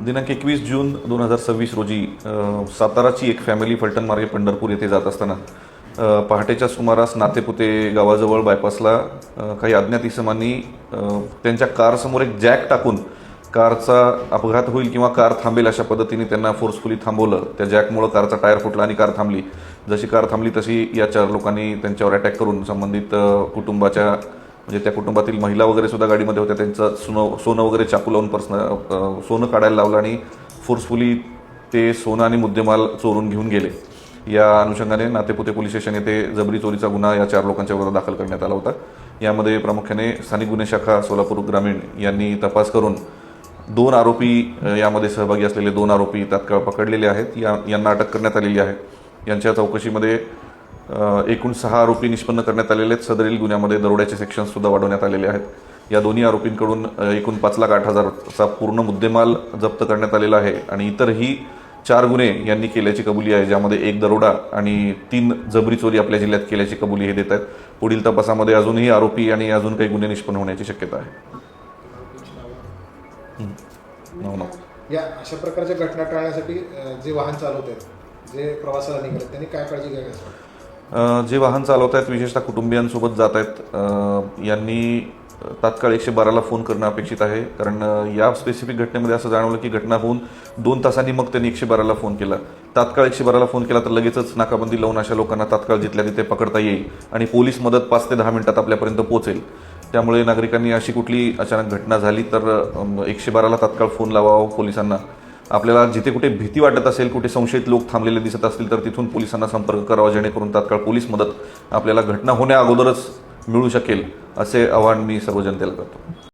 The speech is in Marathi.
दिनांक 21 जून 2026 रोजी साताराची एक फॅमिली फलटण मार्गे पंढरपूर येथे जात असताना पहाटेच्या सुमारास नातेपुते गावाजवळ बायपासला काही अज्ञात इसमांनी त्यांच्या कारसमोर एक जॅक टाकून कारचा अपघात होईल किंवा कार थांबेल अशा पद्धतीने त्यांना फोर्सफुली थांबवलं. त्या जॅकमुळं कारचा टायर फुटला आणि कार थांबली. जशी कार थांबली तशी या 4 लोकांनी त्यांच्यावर अटॅक करून संबंधित कुटुंबाच्या म्हणजे त्या कुटुंबातील महिला वगैरे सुद्धा गाडीमध्ये होत्या, त्यांचं सोनं वगैरे चाकू लावून सोनं काढायला लावलं आणि फोर्सफुली ते सोनं आणि मुद्देमाल चोरून घेऊन गेले. या अनुषंगाने नातेपुते पोलीस स्टेशन येथे जबरी चोरीचा गुन्हा या 4 लोकांच्या विरोधात दाखल करण्यात आला होता. यामध्ये प्रामुख्याने स्थानिक गुन्हे शाखा सोलापूर ग्रामीण यांनी तपास करून 2 आरोपी यामध्ये सहभागी असलेले 2 आरोपी तात्काळ पकडलेले आहेत. यांना अटक करण्यात आलेली आहे. यांच्या चौकशीमध्ये एकूण 6 आरोपी निष्पन्न करण्यात आलेले आहेत. सदरील गुन्ह्यामध्ये दरोड्याचे सेक्शनसुद्धा वाढवण्यात आलेले आहेत. या दोन्ही आरोपींकडून एकूण 5,08,000चा पूर्ण मुद्देमाल जप्त करण्यात आलेला आहे आणि इतरही 4 गुन्हे यांनी केल्याची कबुली आहे, ज्यामध्ये 1 दरोडा आणि 3 जबरी चोरी आपल्या जिल्ह्यात केल्याची कबुली हे देत आहेत. पुढील तपासामध्ये अजूनही आरोपी आणि अजून काही गुन्हे निष्पन्न होण्याची शक्यता आहे. या अशा प्रकारच्या घटना टाळण्यासाठी जे वाहन चालवत आहेत, जे प्रवासाला निघाले, त्यांनी काय काळजी घ्यावी? जे वाहन चालवत आहेत, विशेषतः कुटुंबियांसोबत जात आहेत, यांनी तात्काळ 112ला फोन करणं अपेक्षित आहे. कारण या स्पेसिफिक घटनेमध्ये असं जाणवलं की घटना होऊन 2 तासांनी मग त्यांनी 112ला फोन केला. तात्काळ 112ला फोन केला तर लगेचच नाकाबंदी लावून अशा लोकांना तात्काळ जिथल्या तिथे पकडता येईल आणि पोलीस मदत 5 ते 10 मिनिटात आपल्यापर्यंत पोहोचेल. त्यामुळे नागरिकांनी अशी कुठली अचानक घटना झाली तर 112ला तात्काळ फोन लावावा पोलिसांना. आपल्याला जिथे कुठे भीती वाटत असेल, कुठे संशयित लोक थांबलेले दिसत असतील तर तिथून पोलिसांना संपर्क करावा, जेणेकरून तात्काळ पोलीस मदत आपल्याला घटना होण्या अगोदरच मिळू शकेल, असे आवाहन मी सर्व जनतेला करतो.